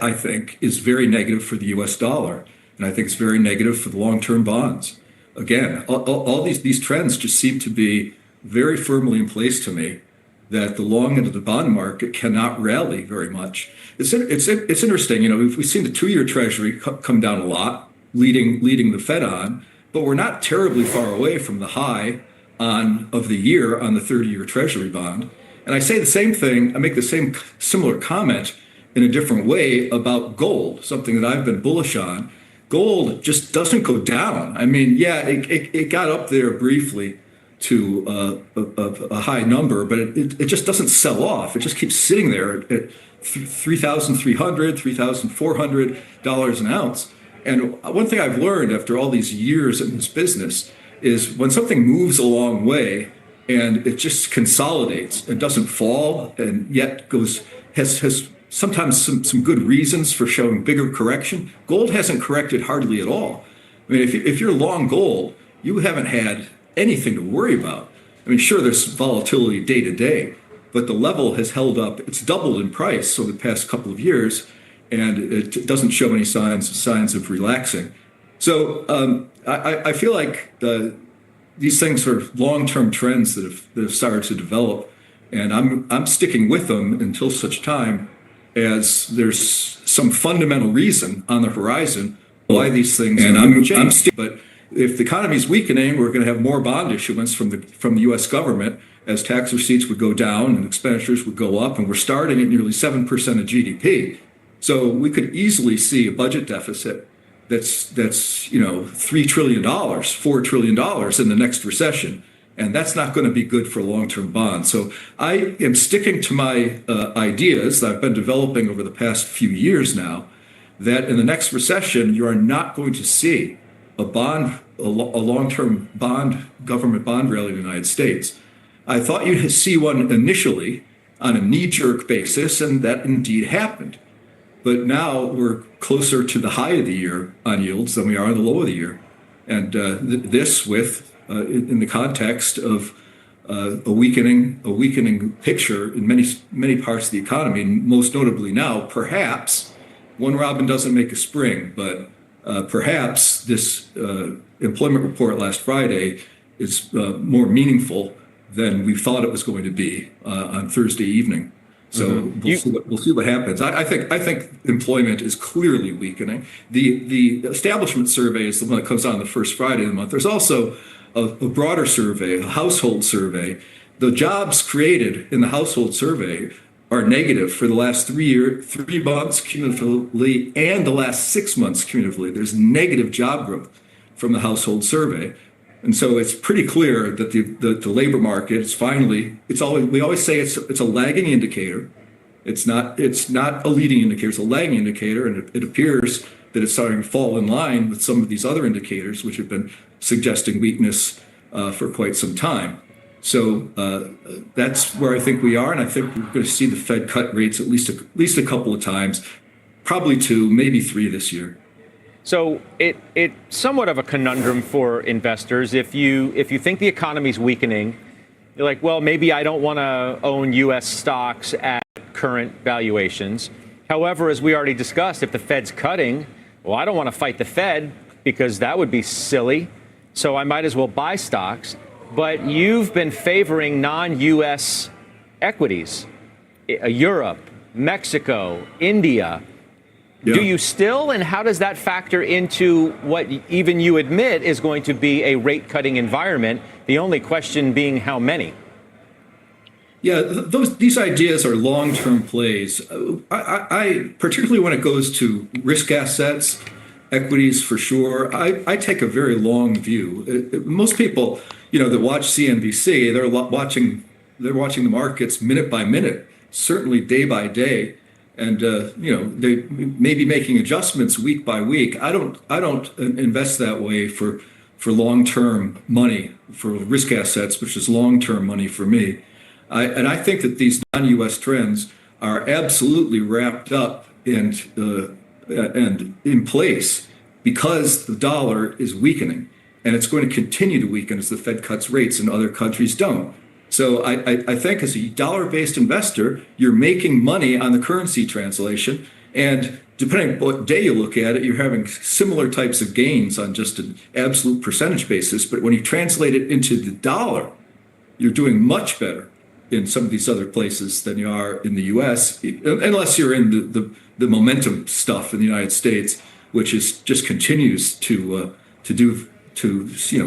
I think, is very negative for the US dollar. And I think it's very negative for the long-term bonds. Again, all these trends just seem to be very firmly in place to me that the long end of the bond market cannot rally very much. It's interesting, we've seen the 2-year Treasury come down a lot, leading the Fed on, but we're not terribly far away from the high of the year on the 30-year Treasury bond. And I say the same thing, I make the same similar comment in a different way about gold, something that I've been bullish on. Gold just doesn't go down. I mean, yeah, it got up there briefly to a high number, but it just doesn't sell off. It just keeps sitting there at $3,300, $3,400 an ounce. And one thing I've learned after all these years in this business is when something moves a long way and it just consolidates and doesn't fall and yet has sometimes some good reasons for showing bigger correction. Gold hasn't corrected hardly at all. I mean, if you're long gold, you haven't had anything to worry about. I mean, sure, there's volatility day to day, but the level has held up. It's doubled in price over the past couple of years, and it doesn't show any signs of relaxing. So I feel like these things are long-term trends that have started to develop, and I'm sticking with them until such time as there's some fundamental reason on the horizon why these things are going to change. But if the economy is weakening, we're going to have more bond issuance from the U.S. government as tax receipts would go down and expenditures would go up, and we're starting at nearly 7% of GDP. So we could easily see a budget deficit that's $3 trillion, $4 trillion in the next recession. And that's not going to be good for long-term bonds. So I am sticking to my ideas that I've been developing over the past few years now, that in the next recession, you are not going to see a long-term government bond rally in the United States. I thought you'd see one initially on a knee-jerk basis, and that indeed happened. But now we're closer to the high of the year on yields than we are on the low of the year. And this in the context of a weakening picture in many parts of the economy, and most notably now, perhaps one robin doesn't make a spring, but perhaps this employment report last Friday is more meaningful than we thought it was going to be on Thursday evening. So we'll see what happens. I think employment is clearly weakening. The establishment survey is the one that comes out on the first Friday of the month. There's also a broader survey, a household survey. The jobs created in the household survey are negative for the last 3 months cumulatively and the last 6 months cumulatively. There's negative job growth from the household survey. And so it's pretty clear that the labor market is we always say it's a lagging indicator. It's not a leading indicator, it's a lagging indicator, and it appears that it's starting to fall in line with some of these other indicators which have been suggesting weakness for quite some time. So that's where I think we are, and I think we're going to see the Fed cut rates at least a couple of times, probably 2, maybe 3 this year. So it's somewhat of a conundrum for investors. If you think the economy's weakening, you're like, well, maybe I don't want to own U.S. stocks at current valuations. However, as we already discussed, if the Fed's cutting, well, I don't want to fight the Fed because that would be silly. So I might as well buy stocks. But you've been favoring non-U.S. equities, Europe, Mexico, India. Yeah. Do you still, and how does that factor into what even you admit is going to be a rate-cutting environment? The only question being how many? Yeah, these ideas are long-term plays. I particularly when it goes to risk assets, equities for sure, I take a very long view. Most people, that watch CNBC, they're watching the markets minute by minute, certainly day by day. And they may be making adjustments week by week. I don't invest that way for long-term money, for risk assets, which is long-term money for me. I think that these non-U.S. trends are absolutely wrapped up and in place because the dollar is weakening, and it's going to continue to weaken as the Fed cuts rates and other countries don't. So I think as a dollar-based investor, you're making money on the currency translation, And depending on what day you look at it, you're having similar types of gains on just an absolute percentage basis. But when you translate it into the dollar, you're doing much better in some of these other places than you are in the U.S., unless you're in the momentum stuff in the United States, which is just continues to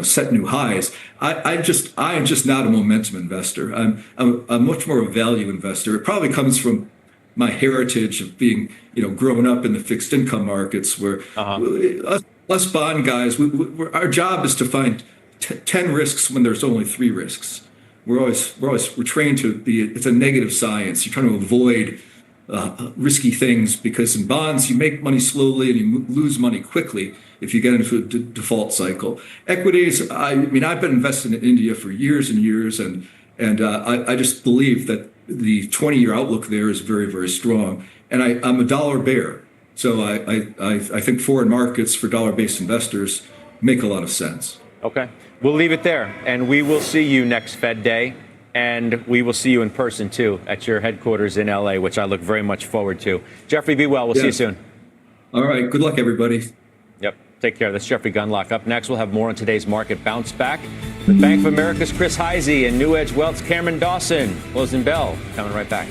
set new highs. I am just not a momentum investor. I'm much more a value investor. It probably comes from my heritage of being growing up in the fixed income markets, where Uh-huh. us bond guys, our job is to find 10 risks when there's only 3 risks. We're trained to be, it's a negative science. You're trying to avoid risky things, because in bonds you make money slowly and you lose money quickly if you get into a default cycle. Equities, I mean, I've been investing in India for years and years, and I just believe that the 20-year outlook there is very, very strong. And I'm a dollar bear, so I think foreign markets for dollar-based investors make a lot of sense. Okay. We'll leave it there, and we will see you next Fed Day, and we will see you in person, too, at your headquarters in L.A., which I look very much forward to. Jeffrey, be well. We'll see you soon. All right. Good luck, everybody. Yep. Take care. That's Jeffrey Gunlock. Up next, we'll have more on today's market bounce back with Bank of America's Chris Heisey and New Edge Wealth's Cameron Dawson. Closing bell. Coming right back.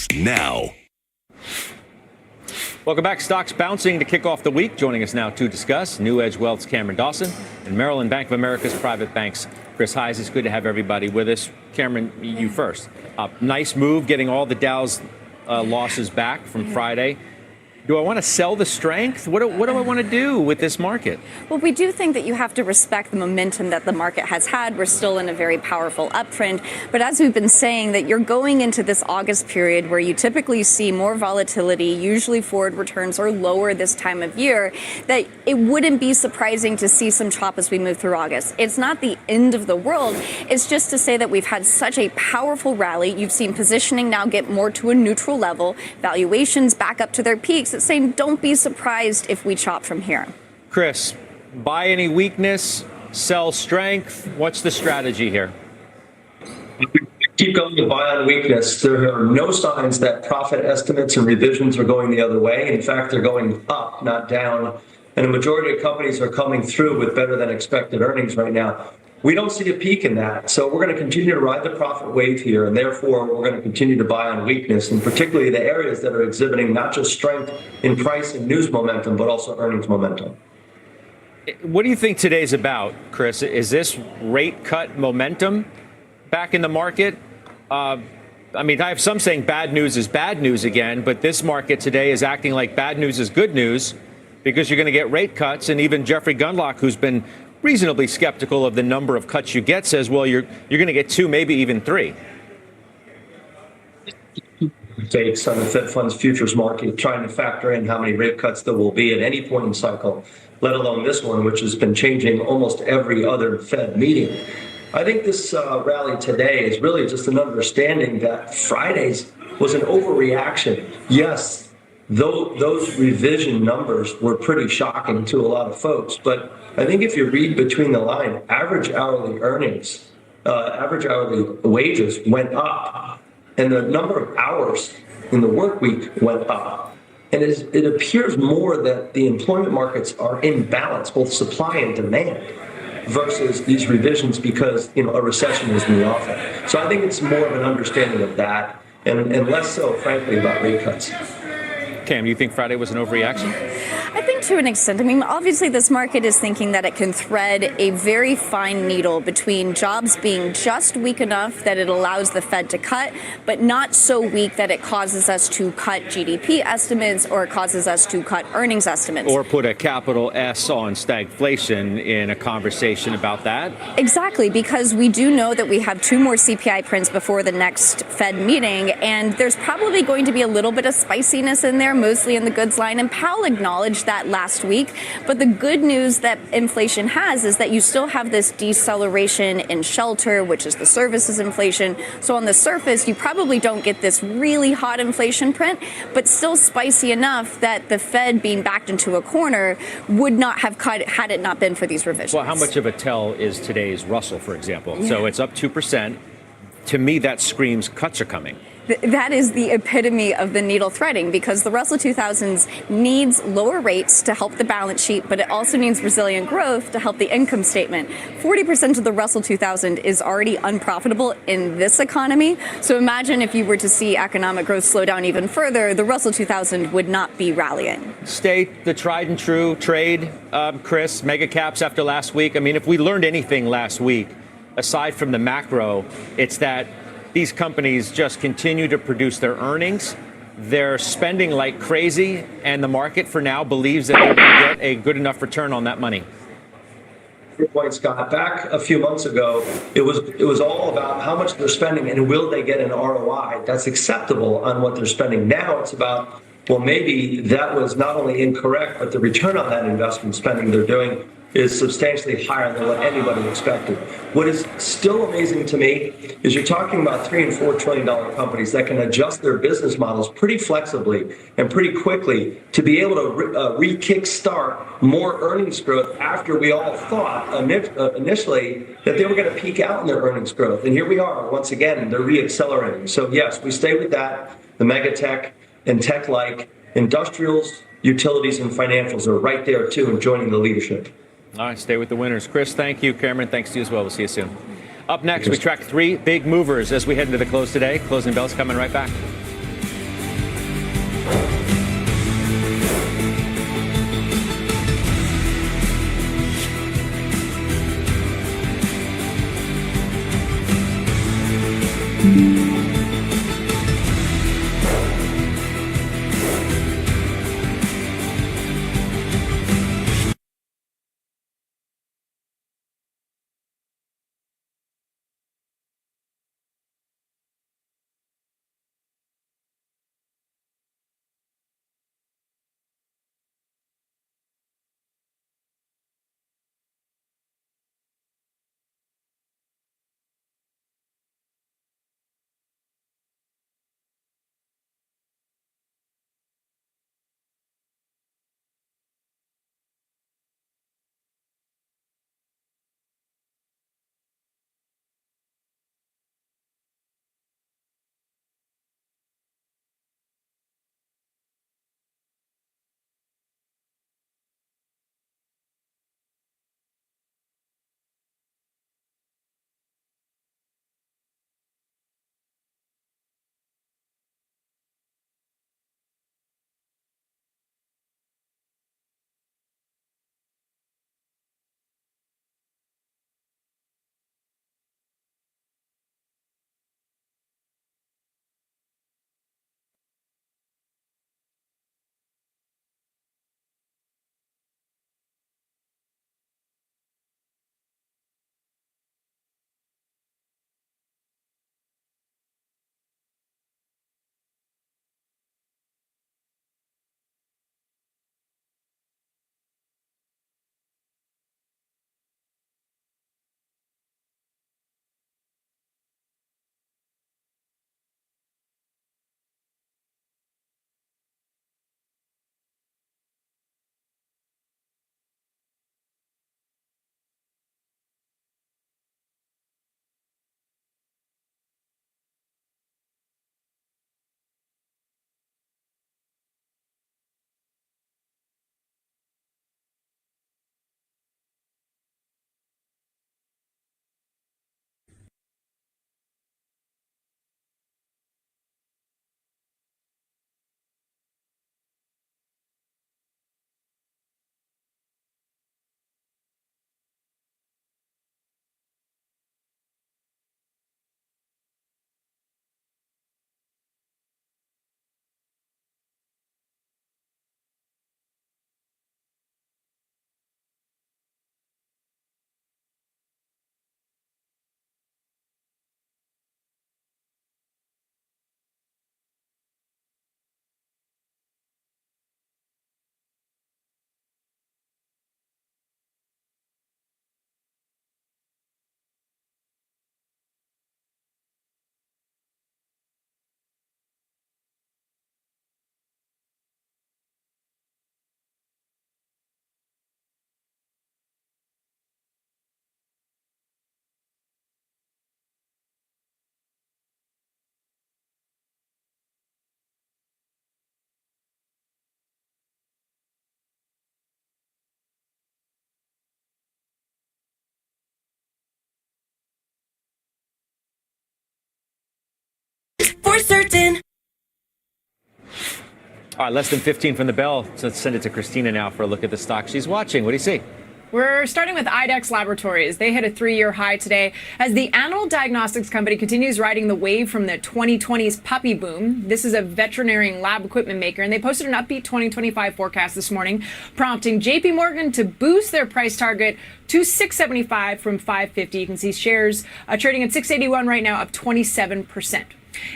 starts now. Welcome back. Stocks bouncing to kick off the week. Joining us now to discuss New Edge Wealth's Cameron Dawson and Maryland Bank of America's Private Banks Chris Hayes. It's good to have everybody with us. Cameron, you first. Nice move getting all the Dow's losses back from Friday. Do I want to sell the strength? What do I want to do with this market? Well, we do think that you have to respect the momentum that the market has had. We're still in a very powerful uptrend. But as we've been saying, that you're going into this August period where you typically see more volatility, usually forward returns are lower this time of year, that it wouldn't be surprising to see some chop as we move through August. It's not the end of the world. It's just to say that we've had such a powerful rally. You've seen positioning now get more to a neutral level, valuations back up to their peaks. It's saying don't be surprised if we chop from here. Chris, buy any weakness, sell strength. What's the strategy here? Keep going to buy on weakness. There are no signs that profit estimates and revisions are going the other way. In fact, they're going up, not down. And a majority of companies are coming through with better than expected earnings right now. We don't see a peak in that. So we're going to continue to ride the profit wave here. And therefore, we're going to continue to buy on weakness, and particularly the areas that are exhibiting not just strength in price and news momentum, but also earnings momentum. What do you think today's about, Chris? Is this rate cut momentum back in the market? I have some saying bad news is bad news again, but this market today is acting like bad news is good news because you're going to get rate cuts. And even Jeffrey Gundlach, who's been reasonably skeptical of the number of cuts you get, says, well, you're going to get 2, maybe even 3. Takes on the Fed funds futures market, trying to factor in how many rate cuts there will be at any point in cycle, let alone this one, which has been changing almost every other Fed meeting. I think this rally today is really just an understanding that Friday's was an overreaction. Yes, those revision numbers were pretty shocking to a lot of folks, but I think if you read between the line, average hourly earnings, average hourly wages went up, and the number of hours in the work week went up. And it appears more that the employment markets are in balance, both supply and demand, versus these revisions because a recession is in the offing. So I think it's more of an understanding of that, and less so, frankly, about rate cuts. Cam, do you think Friday was an overreaction? I think to an extent. Obviously this market is thinking that it can thread a very fine needle between jobs being just weak enough that it allows the Fed to cut, but not so weak that it causes us to cut GDP estimates or causes us to cut earnings estimates. Or put a capital S on stagflation in a conversation about that. Exactly, because we do know that we have 2 more CPI prints before the next Fed meeting, and there's probably going to be a little bit of spiciness in there, mostly in the goods line, and Powell acknowledged that last week. But the good news that inflation has is that you still have this deceleration in shelter, which is the services inflation. So on the surface, you probably don't get this really hot inflation print, but still spicy enough that the Fed being backed into a corner would not have cut it had it not been for these revisions. Well, how much of a tell is today's Russell, for example? Yeah. So it's up 2%. To me, that screams cuts are coming. That is the epitome of the needle threading, because the Russell 2000s needs lower rates to help the balance sheet, but it also needs resilient growth to help the income statement. 40% of the Russell 2000 is already unprofitable in this economy. So imagine if you were to see economic growth slow down even further, the Russell 2000 would not be rallying. State the tried and true trade, Chris, mega caps after last week. If we learned anything last week, aside from the macro, it's that these companies just continue to produce their earnings. They're spending like crazy, and the market for now believes that they're going to get a good enough return on that money. Good point, Scott. Back a few months ago, it was all about how much they're spending and will they get an ROI that's acceptable on what they're spending. Now it's about, well, maybe that was not only incorrect, but the return on that investment spending they're doing is substantially higher than what anybody expected. What is still amazing to me is you're talking about $3 and $4 trillion companies that can adjust their business models pretty flexibly and pretty quickly to be able to re-kickstart more earnings growth after we all thought initially that they were going to peak out in their earnings growth. And here we are, once again, they're re-accelerating. So yes, we stay with that. The mega tech and tech-like industrials, utilities, and financials are right there too and joining the leadership. All right, stay with the winners. Chris, thank you. Cameron, thanks to you as well. We'll see you soon. Up next, we track 3 big movers as we head into the close today. Closing bells coming right back. more certain. All right, less than 15 from the bell. So let's send it to Christina now for a look at the stock she's watching. What do you see? We're starting with IDEX Laboratories. They hit a 3-year high today as the animal diagnostics company continues riding the wave from the 2020s puppy boom. This is a veterinary lab equipment maker, and they posted an upbeat 2025 forecast this morning, prompting JP Morgan to boost their price target to 675 from 550. You can see shares trading at 681 right now, up 27%.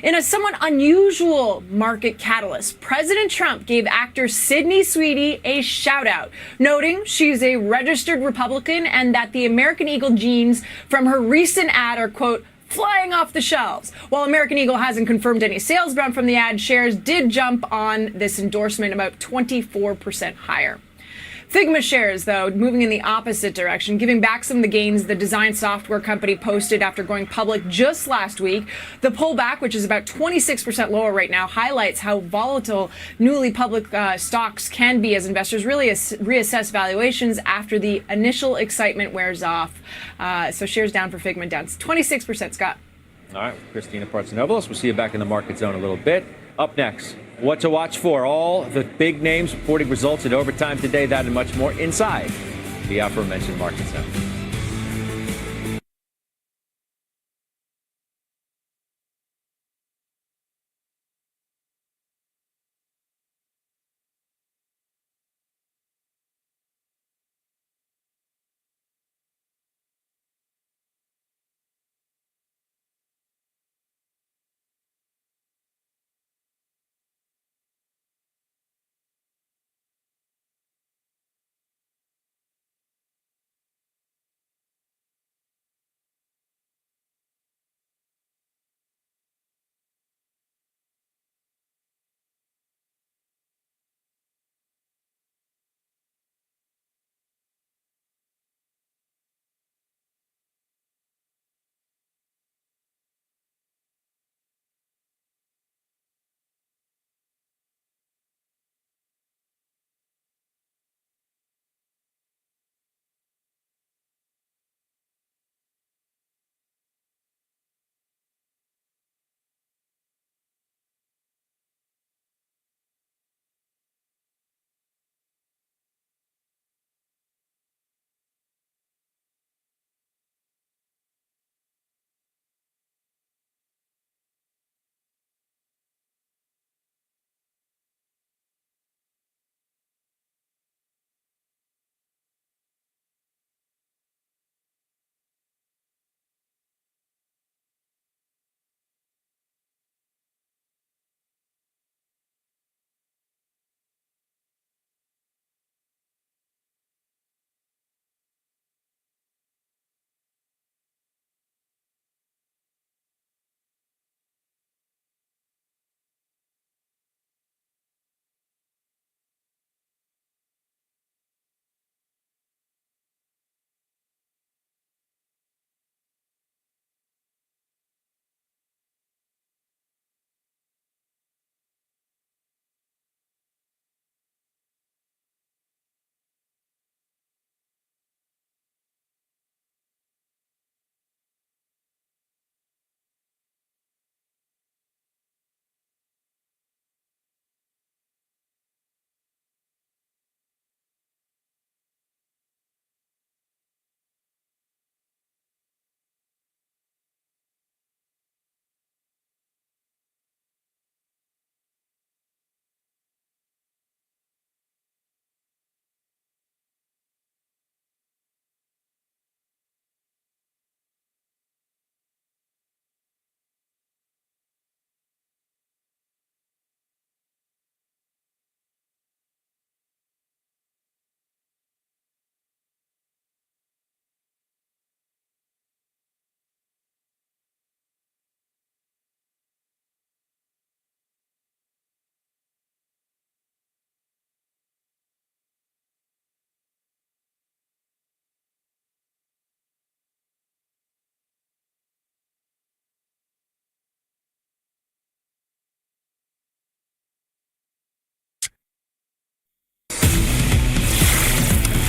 In a somewhat unusual market catalyst, President Trump gave actor Sydney Sweeney a shout out, noting she's a registered Republican and that the American Eagle jeans from her recent ad are, quote, flying off the shelves. While American Eagle hasn't confirmed any sales bound from the ad, shares did jump on this endorsement about 24% higher. Figma shares, though, moving in the opposite direction, giving back some of the gains the design software company posted after going public just last week. The pullback, which is about 26% lower right now, highlights how volatile newly public stocks can be as investors really reassess valuations after the initial excitement wears off. So shares down for Figma, down 26%, Scott. All right, Christina Partsinevelos. We'll see you back in the market zone a little bit. Up next, what to watch for. All the big names reporting results in overtime today. That and much more inside the aforementioned market zone.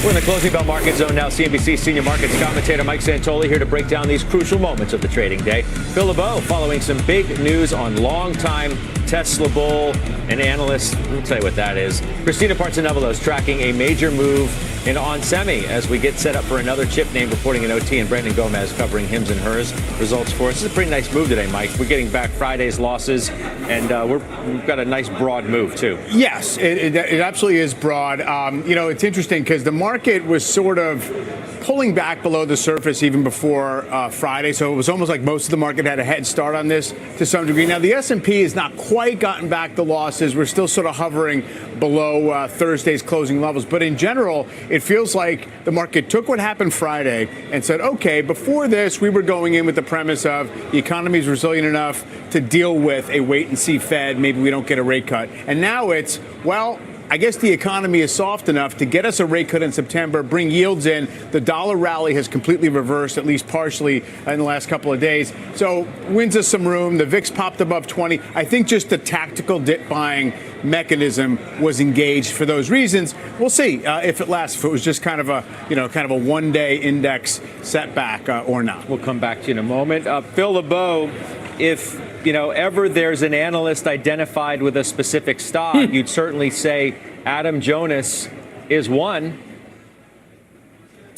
We're in the closing bell market zone now. CNBC senior markets commentator Mike Santoli here to break down these crucial moments of the trading day. Phil LeBeau following some big news on longtime Tesla bull and analyst. I'll tell you what that is. Christina Partsinevelos tracking a major move in onsemi as we get set up for another chip name reporting in OT, and Brandon Gomez covering hims and hers results for us. This is a pretty nice move today, Mike. We're getting back Friday's losses, and we've got a nice broad move too. Yes, it absolutely is broad. It's interesting because the market was sort of pulling back below the surface even before Friday, so it was almost like most of the market had a head start on this to some degree. Now, the S&P has not quite gotten back the losses. We're still sort of hovering below Thursday's closing levels, but in general, it feels like the market took what happened Friday and said, okay, before this, we were going in with the premise of the economy is resilient enough to deal with a wait-and-see Fed. Maybe we don't get a rate cut. And now it's, well, I guess the economy is soft enough to get us a rate cut in September, bring yields in. The dollar rally has completely reversed, at least partially, in the last couple of days. So wins us some room. The VIX popped above 20. I think just the tactical dip buying mechanism was engaged for those reasons. We'll see if it lasts, if it was just kind of a one-day index setback or not. We'll come back to you in a moment. Phil LeBeau, if ever there's an analyst identified with a specific stock, you'd certainly say Adam Jonas is one.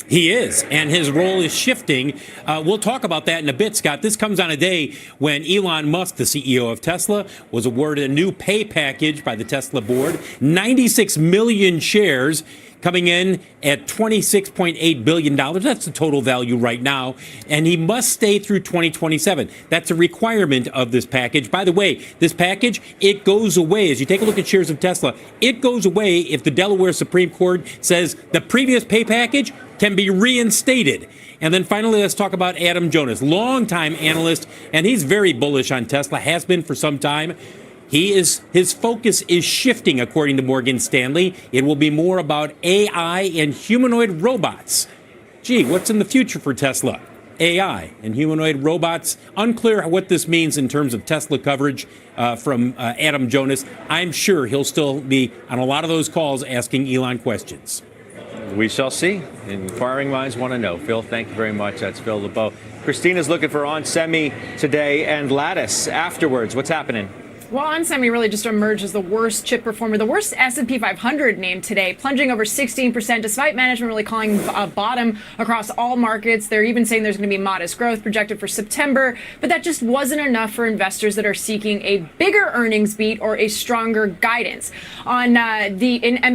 He is, and his role is shifting. We'll talk about that in a bit, Scott. This comes on a day when Elon Musk, the CEO of Tesla, was awarded a new pay package by the Tesla board, 96 million shares, coming in at $26.8 billion. That's the total value right now. And he must stay through 2027. That's a requirement of this package. By the way, this package, it goes away. As you take a look at shares of Tesla, it goes away if the Delaware Supreme Court says the previous pay package can be reinstated. And then finally, let's talk about Adam Jonas, longtime analyst, and he's very bullish on Tesla, has been for some time. His focus is shifting, according to Morgan Stanley. It will be more about AI and humanoid robots. Gee, what's in the future for Tesla? AI and humanoid robots. Unclear what this means in terms of Tesla coverage from Adam Jonas. I'm sure he'll still be on a lot of those calls asking Elon questions. We shall see. Inquiring minds want to know. Phil, thank you very much. That's Phil LeBeau. Christina's looking for onsemi today and Lattice afterwards. What's happening? Well, onsemi really just emerged as the worst chip performer, the worst S&P 500 name today, plunging over 16%, despite management really calling a bottom across all markets. They're even saying there's going to be modest growth projected for September, but that just wasn't enough for investors that are seeking a bigger earnings beat or a stronger guidance. And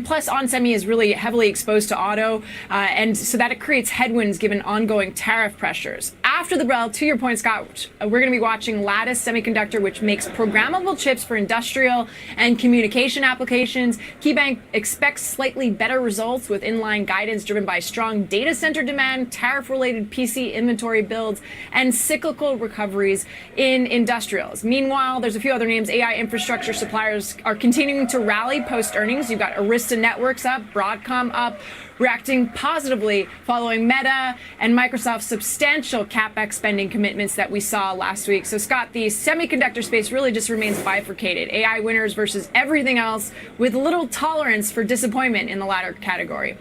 plus, onsemi is really heavily exposed to auto, and so that it creates headwinds given ongoing tariff pressures. After the bell, to your point, Scott, we're going to be watching Lattice Semiconductor, which makes programmable chips for industrial and communication applications. KeyBank expects slightly better results with inline guidance driven by strong data center demand, tariff-related PC inventory builds, and cyclical recoveries in industrials. Meanwhile, there's a few other names. AI infrastructure suppliers are continuing to rally post-earnings. You've got Arista Networks up, Broadcom up, reacting positively following Meta and Microsoft's substantial CapEx spending commitments that we saw last week. So, Scott, the semiconductor space really just remains bifurcated. AI winners versus everything else, with little tolerance for disappointment in the latter category.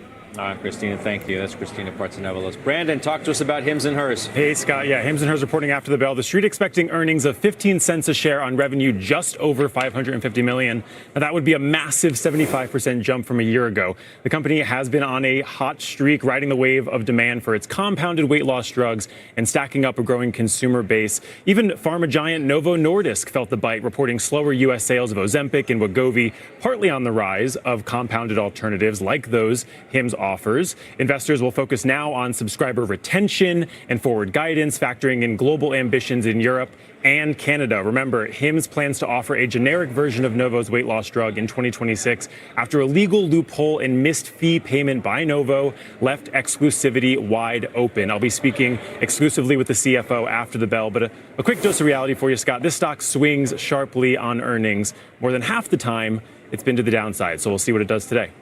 Christina, thank you. That's Christina Partsinevelos. Brandon, talk to us about hims and hers. Hey, Scott. Yeah, hims and hers reporting after the bell. The street expecting earnings of 15 cents a share on revenue just over $550 million. Now, that would be a massive 75% jump from a year ago. The company has been on a hot streak, riding the wave of demand for its compounded weight loss drugs and stacking up a growing consumer base. Even pharma giant Novo Nordisk felt the bite, reporting slower U.S. sales of Ozempic and Wegovy, partly on the rise of compounded alternatives like those hims offers. Investors will focus now on subscriber retention and forward guidance, factoring in global ambitions in Europe and Canada. Remember, Hims plans to offer a generic version of Novo's weight loss drug in 2026 after a legal loophole and missed fee payment by Novo left exclusivity wide open. I'll be speaking exclusively with the CFO after the bell, but a quick dose of reality for you, Scott. This stock swings sharply on earnings. More than half the time, it's been to the downside, so we'll see what it does today.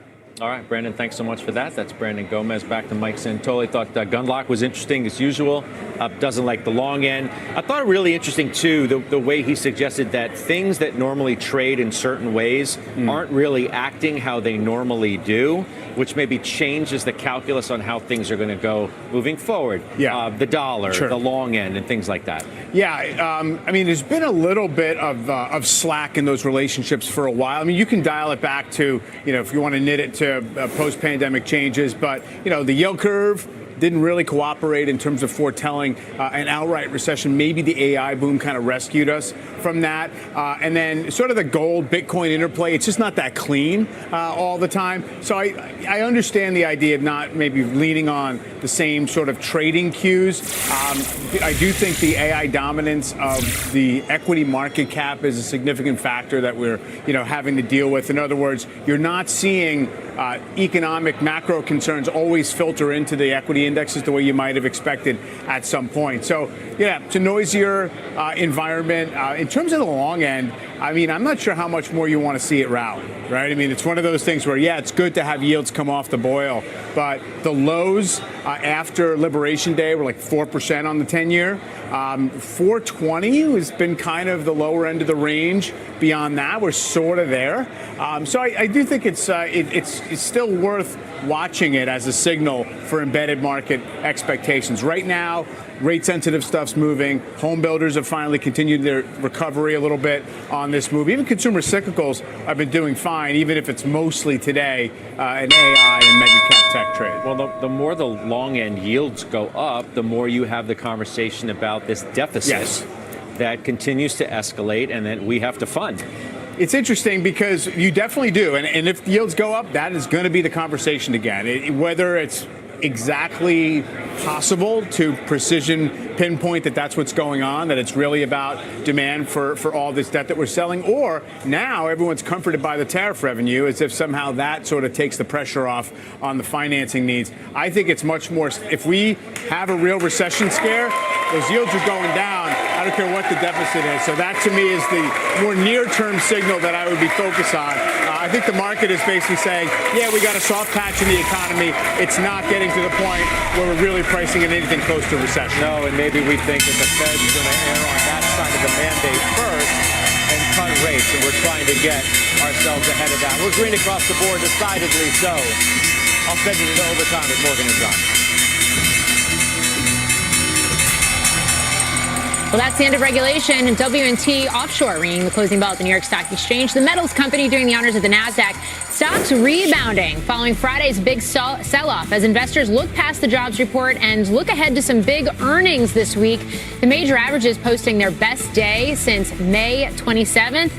All right, Brandon, thanks so much for that. That's Brandon Gomez. Back to Mike Santoli. Thought Gunlock was interesting as usual. Doesn't like the long end. I thought it really interesting, too, the way he suggested that things that normally trade in certain ways aren't really acting how they normally do. which maybe changes the calculus on how things are going to go moving forward. Yeah. The dollar, Sure. the long end, and things like that. Yeah, I mean, there's been a little bit of slack in those relationships for a while. I mean, you can dial it back to, if you want to knit it to post-pandemic changes, but, the yield curve didn't really cooperate in terms of foretelling an outright recession. Maybe the AI boom kind of rescued us from that. And then sort of the gold Bitcoin interplay, it's just not that clean all the time. So I understand the idea of not maybe leaning on the same sort of trading cues. I do think the AI dominance of the equity market cap is a significant factor that we're, having to deal with. In other words, you're not seeing economic macro concerns always filter into the equity indexes the way you might have expected at some point. So, yeah, it's a noisier environment. In terms of the long end, I mean, I'm not sure how much more you want to see it rally, right? I mean, it's one of those things where, yeah, it's good to have yields come off the boil, but the lows after Liberation Day were like 4% on the 10-year. 420 has been kind of the lower end of the range. Beyond that, we're sort of there. So I do think it's still worth watching it as a signal for embedded market expectations. Right now, rate-sensitive stuff's moving. Home builders have finally continued their recovery a little bit on this move. Even consumer cyclicals have been doing fine, even if it's mostly today an AI and mega-cap tech trade. Well, the more the long end yields go up, the more you have the conversation about this deficit that continues to escalate and that we have to fund. It's interesting because you definitely do. And if yields go up, that is going to be the conversation again. Whether it's exactly possible to precision pinpoint that that's what's going on, that it's really about demand for all this debt that we're selling, or now everyone's comforted by the tariff revenue as if somehow that sort of takes the pressure off on the financing needs. I think it's much more, if we have a real recession scare, those yields are going down. I don't care what the deficit is. So that to me is the more near-term signal that I would be focused on. I think the market is basically saying, yeah, we got a soft patch in the economy. It's not getting to the point where we're really pricing in anything close to recession. No, and maybe we think that the Fed's going to err on that side of the mandate first and cut rates, and we're trying to get ourselves ahead of that. We're green across the board, decidedly so. I'll send you to overtime with Morgan and John. Well, that's the end of regulation. And W&T Offshore ringing the closing bell at the New York Stock Exchange. The metals company doing the honors at the NASDAQ. Stocks rebounding following Friday's big sell-off as investors look past the jobs report and look ahead to some big earnings this week. The major averages posting their best day since May 27th.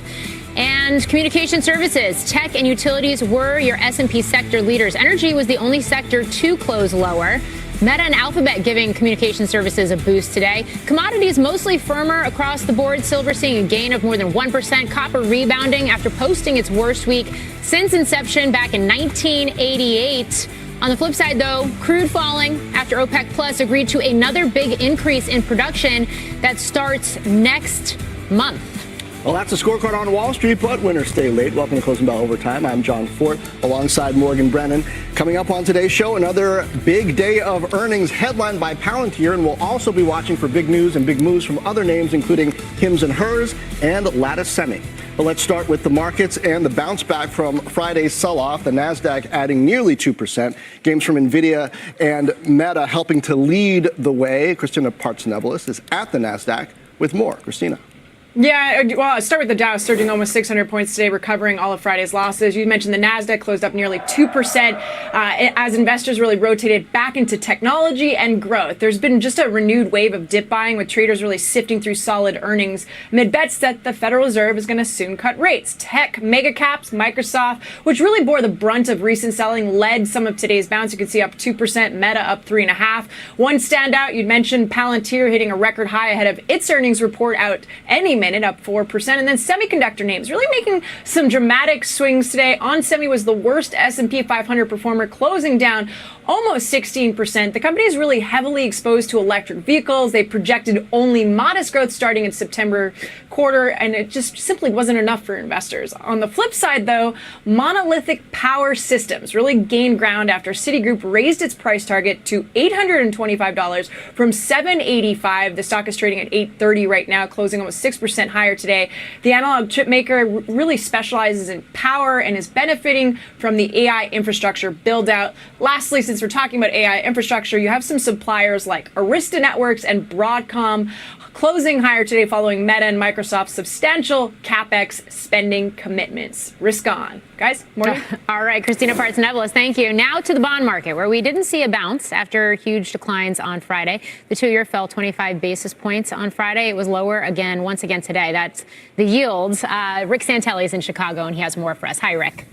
And communication services, tech and utilities were your S&P sector leaders. Energy was the only sector to close lower. Meta and Alphabet giving communication services a boost today. Commodities mostly firmer across the board. Silver seeing a gain of more than 1%. Copper rebounding after posting its worst week since inception back in 1988. On the flip side, though, crude falling after OPEC Plus agreed to another big increase in production that starts next month. Well, that's a scorecard on Wall Street, but winners stay late. Welcome to Closing Bell Overtime. I'm John Fort alongside Morgan Brennan. Coming up on today's show, another big day of earnings headlined by Palantir, and we'll also be watching for big news and big moves from other names, including Hims and Hers and Lattice Semi. But let's start with the markets and the bounce back from Friday's sell-off. The NASDAQ adding nearly 2%. Gains from NVIDIA and Meta helping to lead the way. Christina Partsinevelos is at the NASDAQ with more. Christina. Yeah, well, I'll start with the Dow surging almost 600 points today, recovering all of Friday's losses. You mentioned the NASDAQ closed up nearly 2% as investors really rotated back into technology and growth. There's been just a renewed wave of dip buying with traders really sifting through solid earnings amid bets that the Federal Reserve is going to soon cut rates. Tech, mega caps, Microsoft, which really bore the brunt of recent selling, led some of today's bounce. You can see up 2%, Meta up 3.5%. One standout, you'd mentioned Palantir hitting a record high ahead of its earnings report out any minute, up 4%. And then semiconductor names really making some dramatic swings today. On Semi was the worst S&P 500 performer, closing down almost 16%. The company is really heavily exposed to electric vehicles. They projected only modest growth starting in September quarter, and it just simply wasn't enough for investors. On the flip side, though, Monolithic Power Systems really gained ground after Citigroup raised its price target to $825 from $785. The stock is trading at $830 right now, closing almost 6% 1% higher today. The analog chip maker really specializes in power and is benefiting from the AI infrastructure build out. Lastly, since we're talking about AI infrastructure, you have some suppliers like Arista Networks and Broadcom closing higher today following Meta and Microsoft's substantial CapEx spending commitments. Risk on. Guys, morning. All right, Christina Parts-Nevelis, thank you. Now to the bond market, where we didn't see a bounce after huge declines on Friday. The 2-year fell 25 basis points on Friday. It was lower again, once again today. That's the yields. Rick Santelli is in Chicago, and he has more for us. Hi, Rick.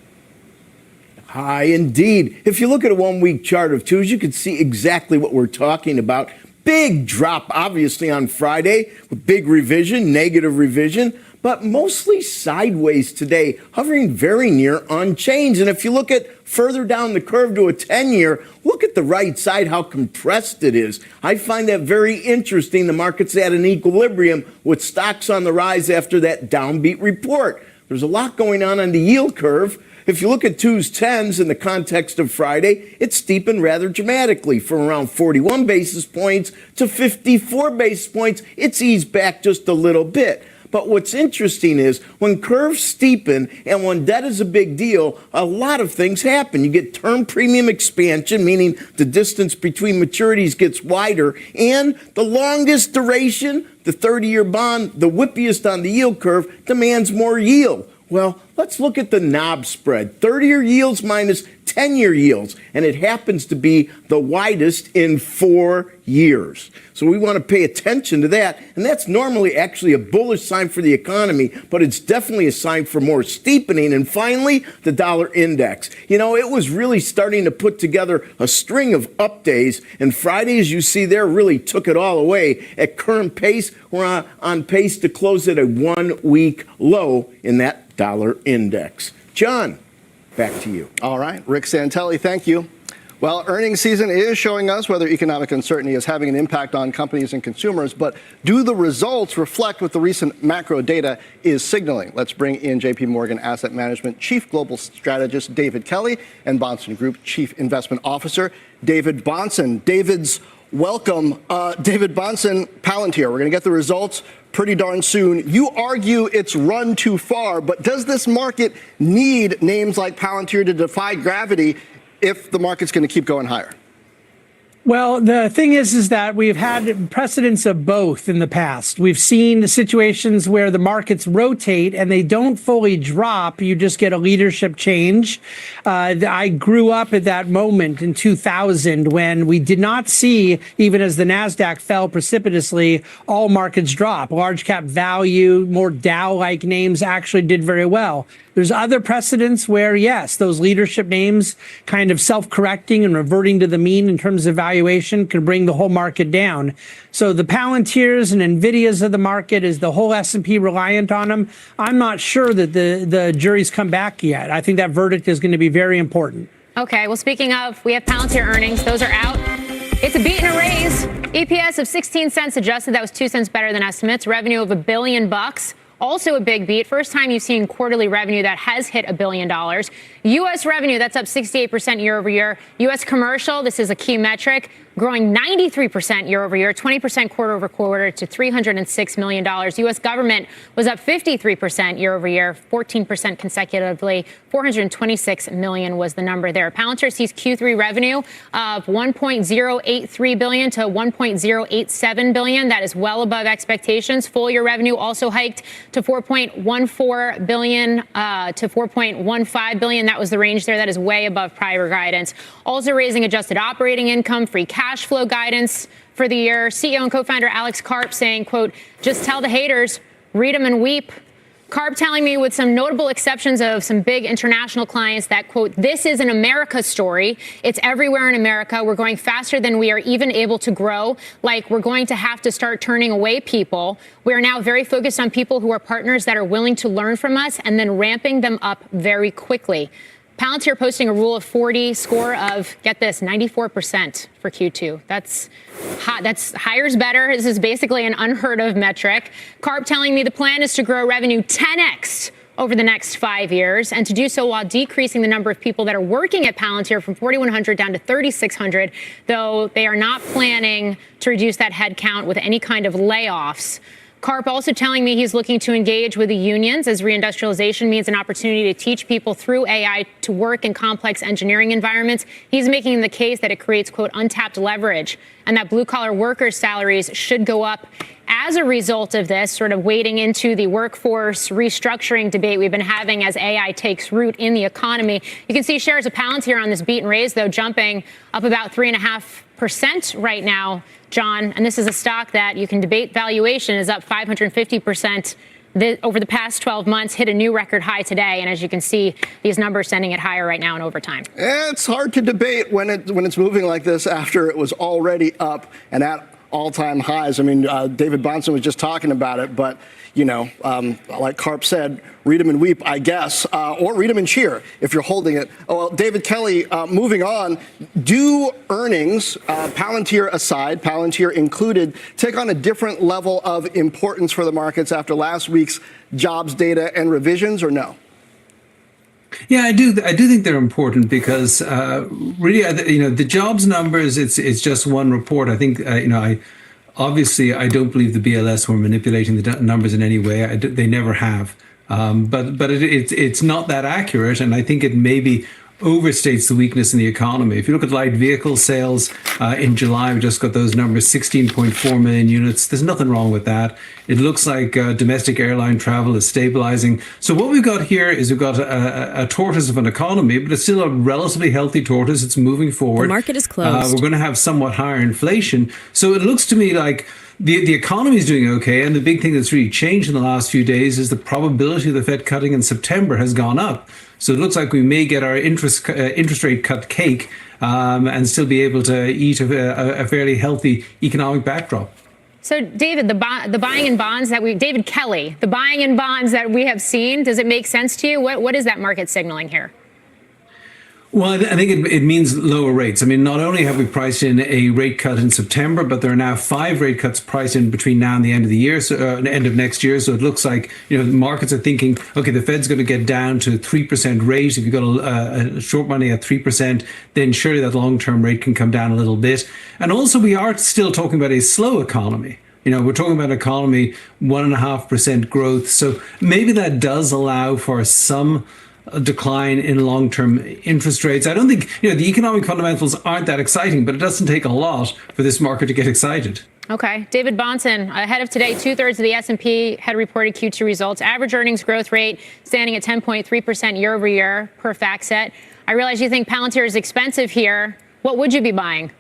Hi, indeed. If you look at a one-week chart of twos, you can see exactly what we're talking about. Big drop, obviously, on Friday, with big revision, negative revision, but mostly sideways today, hovering very near unchanged. And if you look at further down the curve to a 10-year, look at the right side, how compressed it is. I find that very interesting. The market's at an equilibrium with stocks on the rise after that downbeat report. There's a lot going on the yield curve. If you look at 2s, 10s in the context of Friday, it steepened rather dramatically from around 41 basis points to 54 basis points. It's eased back just a little bit. But what's interesting is when curves steepen and when debt is a big deal, a lot of things happen. You get term premium expansion, meaning the distance between maturities gets wider, and the longest duration, the 30-year bond, the whippiest on the yield curve, demands more yield. Well, let's look at the knob spread. 30-year yields minus 10-year yields, and it happens to be the widest in 4 years. So we want to pay attention to that, and that's normally actually a bullish sign for the economy, but it's definitely a sign for more steepening. And finally, the dollar index. You know, it was really starting to put together a string of up days, and Friday, as you see there, really took it all away. At current pace, we're on pace to close at a 1-week low in that dollar index. John, back to you. All right, Rick Santelli, thank you. Well, earnings season is showing us whether economic uncertainty is having an impact on companies and consumers, but do the results reflect what the recent macro data is signaling? Let's bring in JP Morgan Asset Management Chief Global Strategist David Kelly and Bahnsen Group Chief Investment Officer David Bahnsen. David's welcome. David Bahnsen, Palantir, we're going to get the results pretty darn soon. You argue it's run too far, but does this market need names like Palantir to defy gravity if the market's going to keep going higher? Well, the thing is that we've had precedents of both in the past. We've seen the situations where the markets rotate and they don't fully drop. You just get a leadership change. I grew up at that moment in 2000 when we did not see, even as the NASDAQ fell precipitously, all markets drop. Large cap value, more Dow-like names actually did very well. There's other precedents where, yes, those leadership names kind of self-correcting and reverting to the mean in terms of valuation can bring the whole market down. So the Palantirs and NVIDIAs of the market, is the whole S&P reliant on them? I'm not sure that the jury's come back yet. I think that verdict is going to be very important. Okay, well, speaking of, we have Palantir earnings. Those are out. It's a beat and a raise. EPS of 16 cents adjusted. That was 2 cents better than estimates. Revenue of $1 billion. Also a big beat. First time you've seen quarterly revenue that has hit $1 billion. U.S. revenue, that's up 68% year over year. U.S. commercial, this is a key metric, growing 93% year over year, 20% quarter over quarter to $306 million. U.S. government was up 53% year over year, 14% consecutively. $426 million was the number there. Palantir sees Q3 revenue of $1.083 billion to $1.087 billion. That is well above expectations. Full year revenue also hiked to $4.14 billion to $4.15 billion. That was the range there. That is way above prior guidance. Also raising adjusted operating income, free cash flow guidance for the year. CEO and co-founder Alex Karp saying, quote, just tell the haters, read them and weep. Karp telling me, with some notable exceptions of some big international clients, that, quote, this is an America story. It's everywhere in America. We're going faster than we are even able to grow. Like, we're going to have to start turning away people. We are now very focused on people who are partners that are willing to learn from us and then ramping them up very quickly. Palantir posting a rule of 40 score of, get this, 94% for Q2. That's hot. That's higher's better. This is basically an unheard of metric. Karp telling me the plan is to grow revenue 10x over the next 5 years, and to do so while decreasing the number of people that are working at Palantir from 4,100 down to 3,600, though they are not planning to reduce that headcount with any kind of layoffs. Karp also telling me he's looking to engage with the unions as reindustrialization means an opportunity to teach people through AI to work in complex engineering environments. He's making the case that it creates, quote, untapped leverage and that blue-collar workers' salaries should go up as a result of this, sort of wading into the workforce restructuring debate we've been having as AI takes root in the economy. You can see shares of Palantir on this beat and raise, though, jumping up about 3.5% right now, John. And this is a stock that you can debate valuation is up 550% over the past 12 months, hit a new record high today. And as you can see, these numbers sending it higher right now in overtime. It's hard to debate when it's moving like this after it was already up and at all-time highs. I mean, David Bonson was just talking about it, but, you know, like Karp said, read them and weep, I guess, or read them and cheer if you're holding it. Oh, well, David Kelly, moving on, do earnings, Palantir aside, Palantir included, take on a different level of importance for the markets after last week's jobs data and revisions, or no? Yeah, I do think they're important because really, you know, the jobs numbers, it's just one report. I think, you know, I don't believe the BLS were manipulating the numbers in any way. They never have. But it's not that accurate, and I think it maybe overstates the weakness in the economy. If you look at light vehicle sales in July, we just got those numbers, 16.4 million units. There's nothing wrong with that. It looks like domestic airline travel is stabilizing. So what we've got here is we've got a tortoise of an economy, but it's still a relatively healthy tortoise. It's moving forward. The market is closed. We're going to have somewhat higher inflation. So it looks to me like the economy is doing okay, and the big thing that's really changed in the last few days is the probability of the Fed cutting in September has gone up. So it looks like we may get our interest rate cut cake and still be able to eat a fairly healthy economic backdrop. So, David, the buying in bonds David Kelly, the buying in bonds that we have seen, does it make sense to you? What is that market signaling here? Well, I think it means lower rates. I mean, not only have we priced in a rate cut in September, but there are now 5 rate cuts priced in between now and the end of the year, so end of next year. So it looks like, you know, the markets are thinking, okay, the Fed's going to get down to 3% rate. If you've got a short money at 3%, then surely that long-term rate can come down a little bit. And also, we are still talking about a slow economy. You know, we're talking about an economy 1.5% growth. So maybe that does allow for some decline in long-term interest rates. I don't think, you know, the economic fundamentals aren't that exciting, but it doesn't take a lot for this market to get excited. Okay. David Bonson, ahead of today, 2/3 of the S&P had reported Q2 results. Average earnings growth rate standing at 10.3% year over year per FactSet. I realize you think Palantir is expensive here. What would you be buying?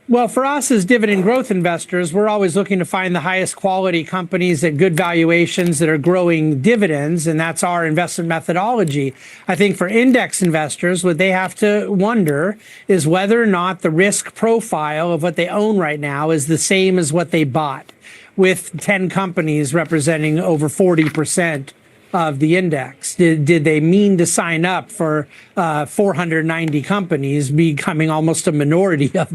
Well, for us as dividend growth investors, we're always looking to find the highest quality companies at good valuations that are growing dividends, and that's our investment methodology. I think for index investors, what they have to wonder is whether or not the risk profile of what they own right now is the same as what they bought, with 10 companies representing over 40% of the index. Did they mean to sign up for 490 companies, becoming almost a minority of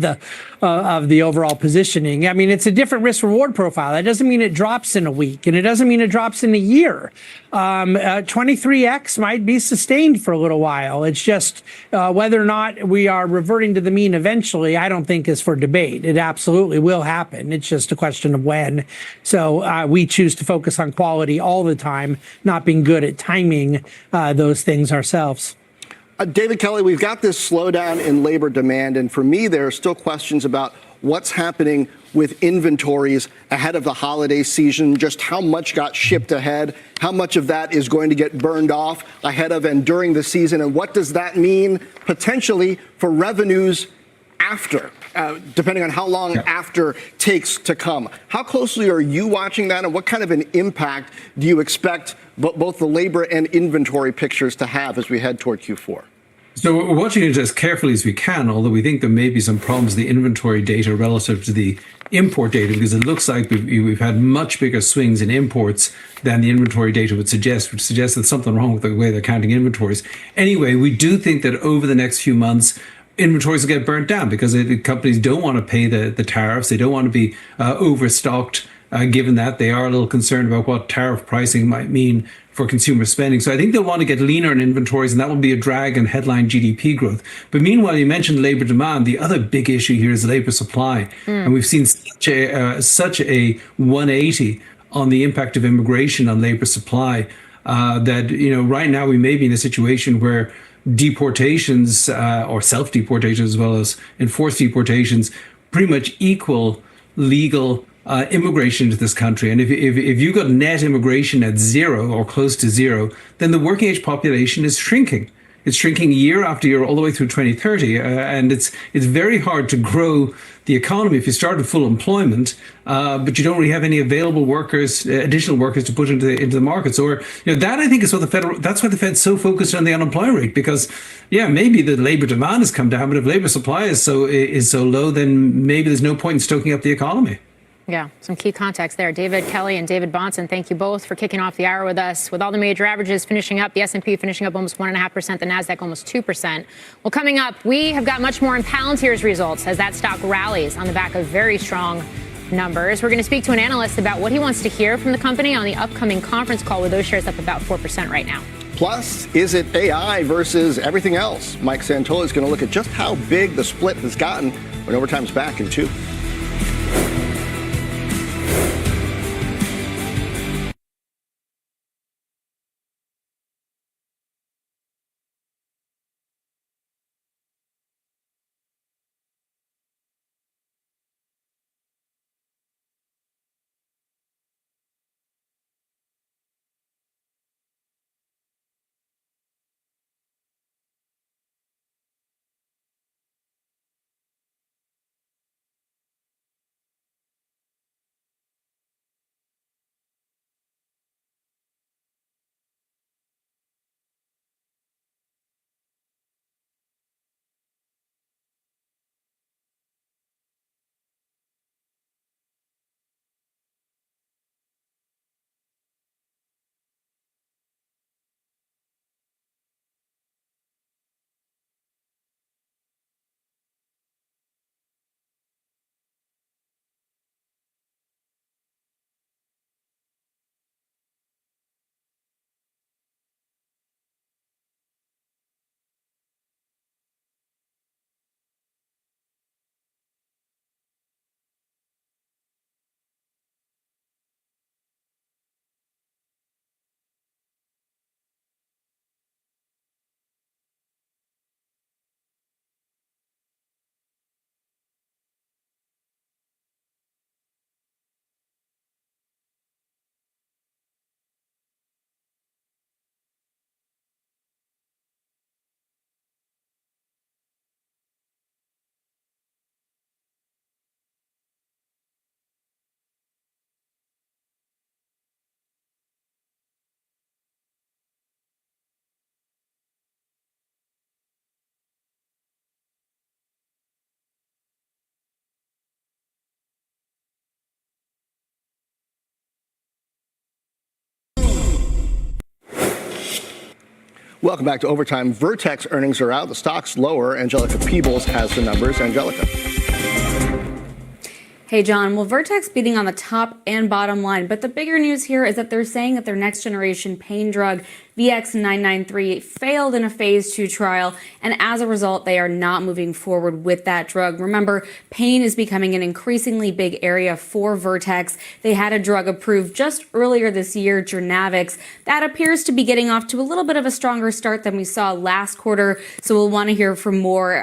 the overall positioning? I mean, it's a different risk reward profile. That doesn't mean it drops in a week, and it doesn't mean it drops in a year. 23x might be sustained for a little while. It's just whether or not we are reverting to the mean eventually, I don't think is for debate. It absolutely will happen. It's just a question of when. So we choose to focus on quality all the time, not being good at timing those things ourselves. David Kelly, we've got this slowdown in labor demand, and for me, there are still questions about what's happening with inventories ahead of the holiday season, just how much got shipped ahead, how much of that is going to get burned off ahead of and during the season, and what does that mean potentially for revenues after, depending on how long after takes to come. How closely are you watching that, and what kind of an impact do you expect both the labor and inventory pictures to have as we head toward Q4? So we're watching it as carefully as we can, although we think there may be some problems with the inventory data relative to the import data, because it looks like we've had much bigger swings in imports than the inventory data would suggest, which suggests there's something wrong with the way they're counting inventories. Anyway, we do think that over the next few months, inventories will get burnt down because companies don't want to pay the tariffs. They don't want to be overstocked, given that they are a little concerned about what tariff pricing might mean for consumer spending. So I think they'll want to get leaner in inventories, and that will be a drag on headline GDP growth. But meanwhile, you mentioned labor demand. The other big issue here is labor supply. And we've seen such a 180 on the impact of immigration on labor supply. That, right now we may be in a situation where deportations or self-deportations as well as enforced deportations pretty much equal legal immigration into this country. And if you got net immigration at zero or close to zero, then the working age population is shrinking. It's shrinking year after year all the way through 2030. And it's very hard to grow the economy if you start with full employment, but you don't really have any available workers, additional workers to put into the markets. Or, that I think is what that's why the Fed's so focused on the unemployment rate, because, maybe the labor demand has come down, but if labor supply is so low, then maybe there's no point in stoking up the economy. Yeah, some key context there. David Kelly and David Bahnsen, thank you both for kicking off the hour with us. With all the major averages finishing up, the S&P finishing up almost 1.5%, the NASDAQ almost 2%. Well, coming up, we have got much more in Palantir's results as that stock rallies on the back of very strong numbers. We're going to speak to an analyst about what he wants to hear from the company on the upcoming conference call, with those shares up about 4% right now. Plus, is it AI versus everything else? Mike Santoli is going to look at just how big the split has gotten when overtime's back in 2. Welcome back to Overtime. Vertex earnings are out. The stock's lower. Angelica Peebles has the numbers. Angelica. Hey, John. Well, Vertex beating on the top and bottom line, but the bigger news here is that they're saying that their next generation pain drug, VX-993, failed in a phase 2 trial, and as a result, they are not moving forward with that drug. Remember, pain is becoming an increasingly big area for Vertex. They had a drug approved just earlier this year, Jernavix. That appears to be getting off to a little bit of a stronger start than we saw last quarter, so we'll want to hear from more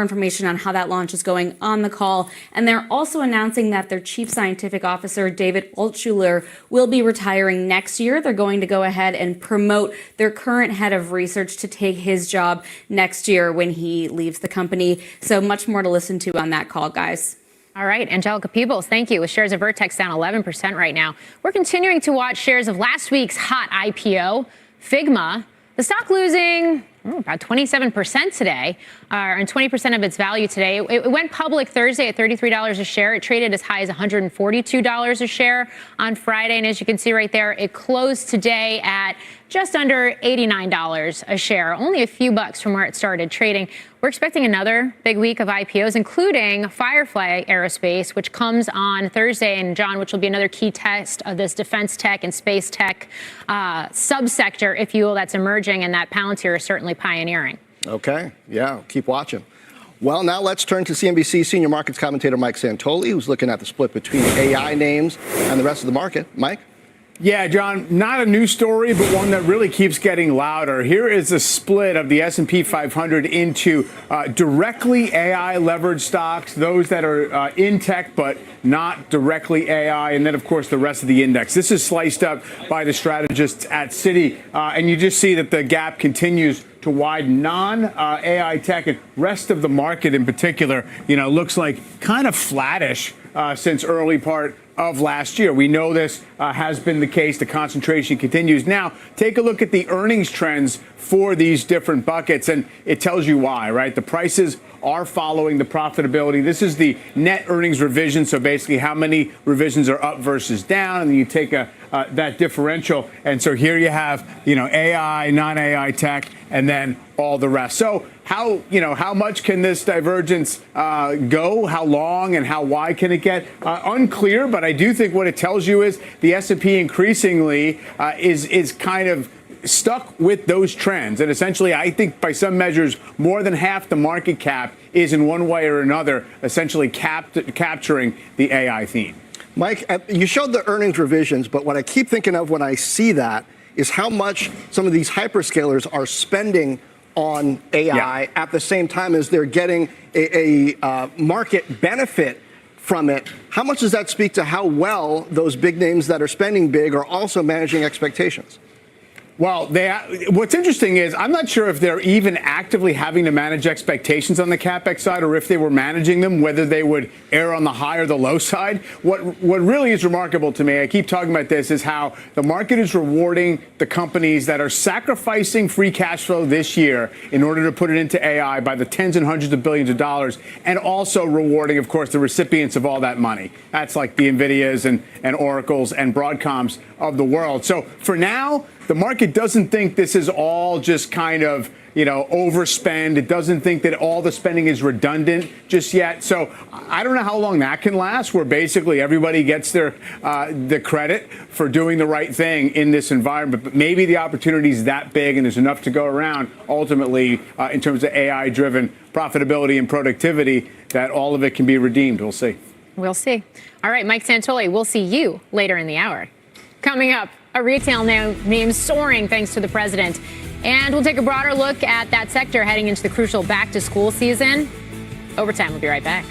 information on how that launch is going on the call. And they're also announcing that their Chief Scientific Officer, David Altshuler, will be retiring next year. They're going to go ahead and promote their current head of research to take his job next year when he leaves the company. So much more to listen to on that call, guys. All right, Angelica Peebles, thank you. With shares of Vertex down 11% right now. We're continuing to watch shares of last week's hot IPO, Figma. The stock losing about 27% today, and 20% of its value today. It went public Thursday at $33 a share. It traded as high as $142 a share on Friday. And as you can see right there, it closed today at just under $89 a share, only a few bucks from where it started trading. We're expecting another big week of IPOs, including Firefly Aerospace, which comes on Thursday, and John, which will be another key test of this defense tech and space tech subsector, if you will, that's emerging, and that Palantir is certainly pioneering. Okay, yeah, keep watching. Well, now let's turn to CNBC senior markets commentator Mike Santoli, who's looking at the split between AI names and the rest of the market. Mike? Yeah, John, not a new story, but one that really keeps getting louder. Here is a split of the S&P 500 into directly AI leveraged stocks, those that are in tech but not directly AI, and then, of course, the rest of the index. This is sliced up by the strategists at Citi, and you just see that the gap continues to widen. Non-AI tech and rest of the market in particular, looks like kind of flattish since early part of last year. We know this has been the case. The concentration continues. Now, take a look at the earnings trends for these different buckets, and it tells you why, right? The prices are following the profitability. This is the net earnings revision, so basically how many revisions are up versus down, and then you take that differential. And so here you have, AI, non-AI tech, and then all the rest. So how much can this divergence go? How long and how wide can it get? Unclear, but I do think what it tells you is the S&P increasingly is kind of stuck with those trends. And essentially, I think by some measures, more than half the market cap is in one way or another essentially capturing the AI theme. Mike, you showed the earnings revisions, but what I keep thinking of when I see that is how much some of these hyperscalers are spending on AI at the same time as they're getting a market benefit from it. How much does that speak to how well those big names that are spending big are also managing expectations? Well, what's interesting is I'm not sure if they're even actively having to manage expectations on the CapEx side, or if they were managing them, whether they would err on the high or the low side. What really is remarkable to me, I keep talking about this, is how the market is rewarding the companies that are sacrificing free cash flow this year in order to put it into AI by the tens and hundreds of billions of dollars, and also rewarding, of course, the recipients of all that money. That's like the NVIDIAs and Oracles and Broadcoms of the world. So for now, the market doesn't think this is all just kind of, overspend. It doesn't think that all the spending is redundant just yet. So I don't know how long that can last, where basically everybody gets the credit for doing the right thing in this environment. But maybe the opportunity is that big and there's enough to go around ultimately in terms of AI-driven profitability and productivity that all of it can be redeemed. We'll see. We'll see. All right, Mike Santoli, we'll see you later in the hour. Coming up, a retail name soaring thanks to the president. And we'll take a broader look at that sector heading into the crucial back-to-school season. Overtime, we'll be right back.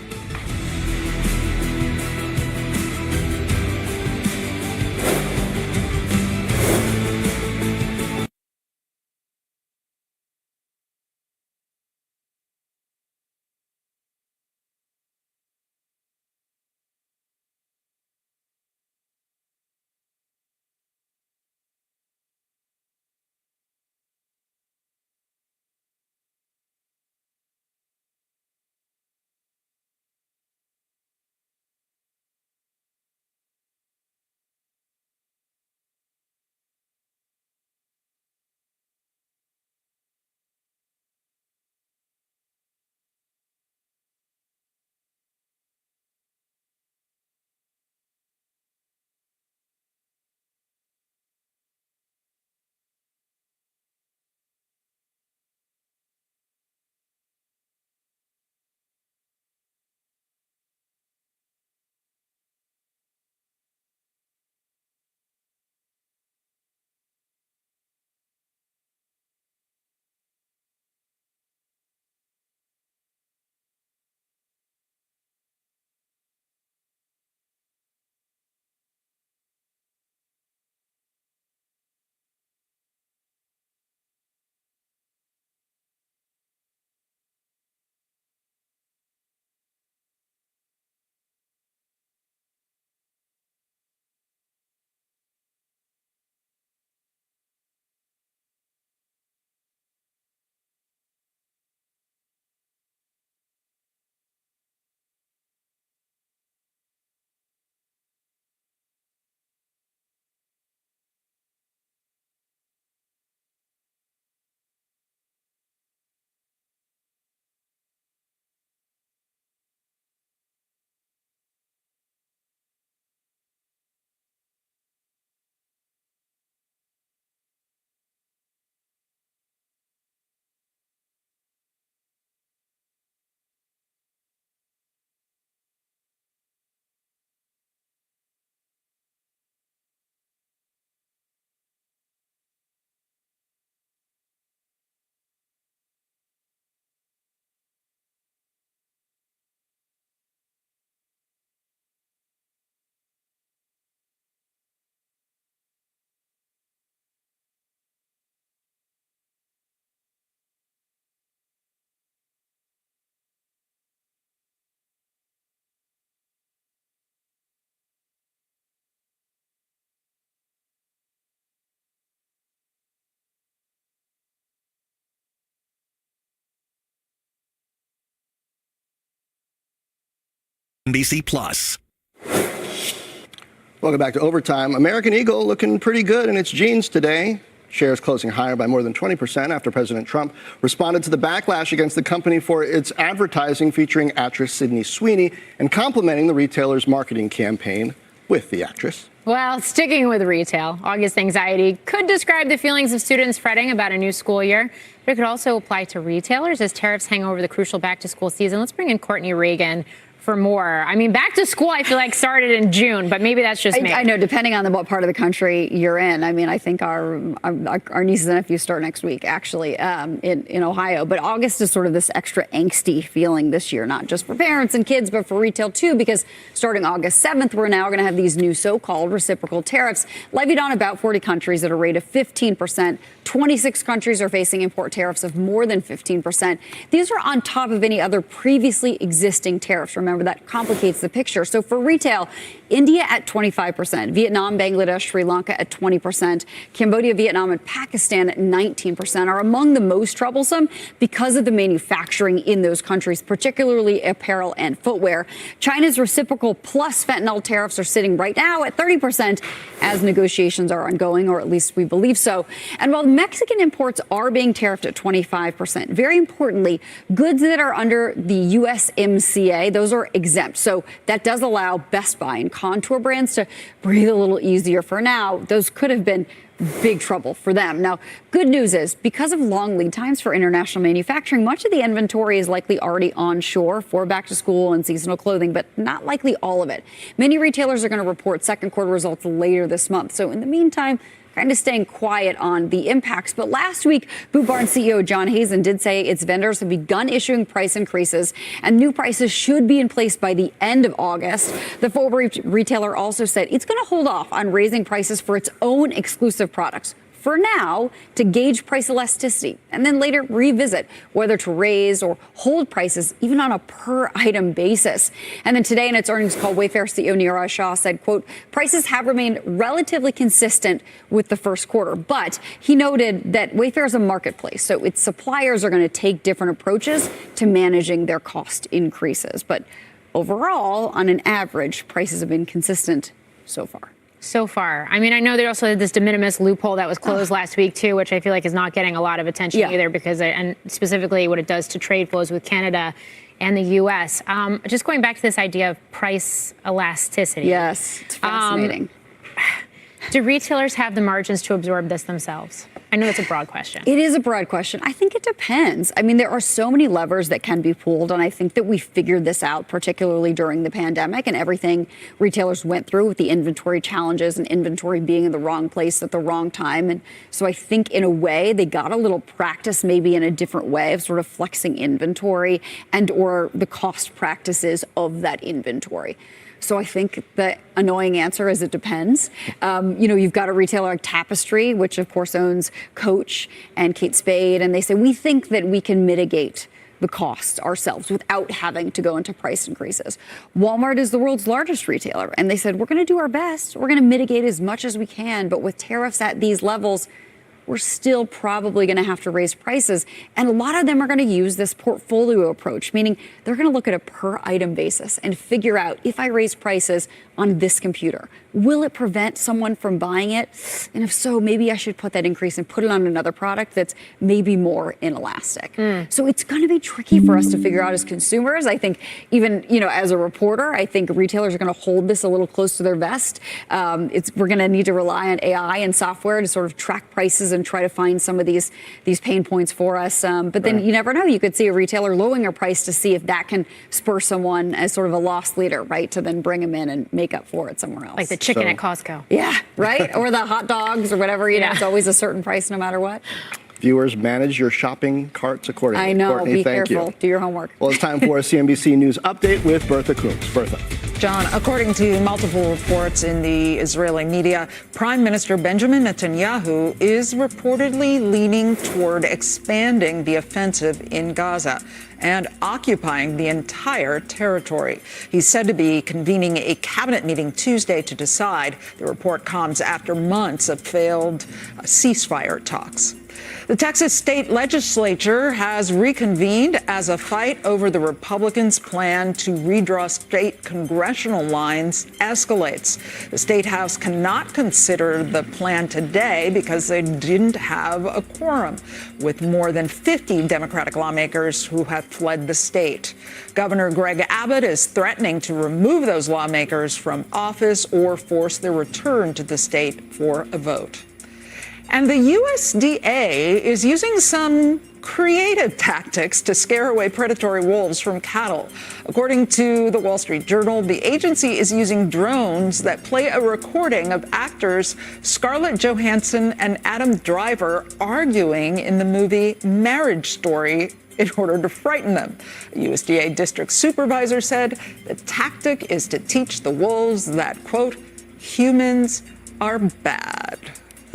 NBC Plus. Welcome back to Overtime. American Eagle looking pretty good in its jeans today. Shares closing higher by more than 20% after President Trump responded to the backlash against the company for its advertising featuring actress Sydney Sweeney and complimenting the retailer's marketing campaign with the actress. Well, sticking with retail, August anxiety could describe the feelings of students fretting about a new school year, but it could also apply to retailers as tariffs hang over the crucial back-to-school season. Let's bring in Courtney Reagan for more. I mean, back to school, I feel like started in June, but maybe that's just me. I know, depending on what part of the country you're in. I mean, I think our nieces and nephews start next week, actually, in Ohio. But August is sort of this extra angsty feeling this year, not just for parents and kids, but for retail too, because starting August 7th, we're now going to have these new so-called reciprocal tariffs levied on about 40 countries at a rate of 15%. 26 countries are facing import tariffs of more than 15%. These are on top of any other previously existing tariffs. Remember, that complicates the picture. So for retail, India at 25%, Vietnam, Bangladesh, Sri Lanka at 20%, Cambodia, Vietnam, and Pakistan at 19% are among the most troublesome because of the manufacturing in those countries, particularly apparel and footwear. China's reciprocal plus fentanyl tariffs are sitting right now at 30% as negotiations are ongoing, or at least we believe so. And while Mexican imports are being tariffed at 25%, very importantly, goods that are under the USMCA, those are exempt. So that does allow Best Buy and Contour brands to breathe a little easier for now. Those could have been big trouble for them. Now, good news is because of long lead times for international manufacturing, much of the inventory is likely already onshore for back to school and seasonal clothing, but not likely all of it. Many retailers are going to report second quarter results later this month. So in the meantime, kind of staying quiet on the impacts. But last week, Boot Barn CEO John Hazen did say its vendors have begun issuing price increases, and new prices should be in place by the end of August. The footwear retailer also said it's going to hold off on raising prices for its own exclusive products for now to gauge price elasticity, and then later revisit whether to raise or hold prices even on a per item basis. And then today in its earnings call, Wayfair CEO Niraj Shah said, quote, prices have remained relatively consistent with the first quarter, but he noted that Wayfair is a marketplace, so its suppliers are going to take different approaches to managing their cost increases. But overall, on an average, prices have been consistent so far. So far. I mean, I know they also had this de minimis loophole that was closed last week, too, which I feel like is not getting a lot of attention either, because, and specifically what it does to trade flows with Canada and the U.S. Just going back to this idea of price elasticity. Yes, it's fascinating. Do retailers have the margins to absorb this themselves? I know it's a broad question. It is a broad question. I think it depends. I mean, there are so many levers that can be pulled, and I think that we figured this out, particularly during the pandemic and everything retailers went through with the inventory challenges and inventory being in the wrong place at the wrong time. And so I think in a way they got a little practice maybe in a different way of sort of flexing inventory and or the cost practices of that inventory. So I think the annoying answer is it depends. You've got a retailer like Tapestry, which of course owns Coach and Kate Spade, and they say we think that we can mitigate the costs ourselves without having to go into price increases. Walmart is the world's largest retailer, and they said we're going to do our best. We're going to mitigate as much as we can, but with tariffs at these levels, we're still probably going to have to raise prices. And a lot of them are going to use this portfolio approach, meaning they're going to look at a per item basis and figure out if I raise prices on this computer, will it prevent someone from buying it? And if so, maybe I should put that increase and put it on another product that's maybe more inelastic. So it's going to be tricky for us to figure out as consumers. I think even, as a reporter, I think retailers are going to hold this a little close to their vest. We're going to need to rely on AI and software to sort of track prices and try to find some of these pain points for us. But then you never know. You could see a retailer lowering a price to see if that can spur someone as sort of a loss leader, right, to then bring them in and make up for it somewhere else. Like the chicken at Costco. Yeah, right? Or the hot dogs or whatever, it's always a certain price no matter what. Viewers, manage your shopping carts accordingly. I know, Courtney, be thank careful. You. Do your homework. Well, it's time for a CNBC News update with Bertha Coombs. Bertha. John, according to multiple reports in the Israeli media, Prime Minister Benjamin Netanyahu is reportedly leaning toward expanding the offensive in Gaza and occupying the entire territory. He's said to be convening a cabinet meeting Tuesday to decide. The report comes after months of failed ceasefire talks. The Texas state legislature has reconvened as a fight over the Republicans' plan to redraw state congressional lines escalates. The state house cannot consider the plan today because they didn't have a quorum, with more than 50 Democratic lawmakers who have fled the state. Governor Greg Abbott is threatening to remove those lawmakers from office or force their return to the state for a vote. And the USDA is using some creative tactics to scare away predatory wolves from cattle. According to the Wall Street Journal, the agency is using drones that play a recording of actors Scarlett Johansson and Adam Driver arguing in the movie Marriage Story in order to frighten them. A USDA district supervisor said the tactic is to teach the wolves that, quote, humans are bad.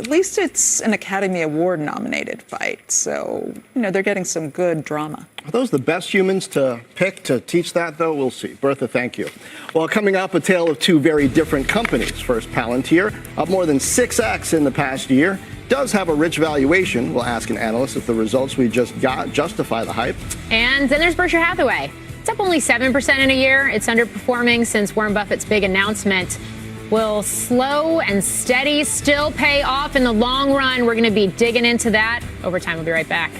At least it's an Academy Award nominated fight. So, they're getting some good drama. Are those the best humans to pick to teach that, though? We'll see. Bertha, thank you. Well, coming up, a tale of two very different companies. First, Palantir, up more than 6x in the past year. Does have a rich valuation. We'll ask an analyst if the results we just got justify the hype. And then there's Berkshire Hathaway. It's up only 7% in a year. It's underperforming since Warren Buffett's big announcement. Will slow and steady still pay off in the long run? We're going to be digging into that. Overtime. We'll be right back.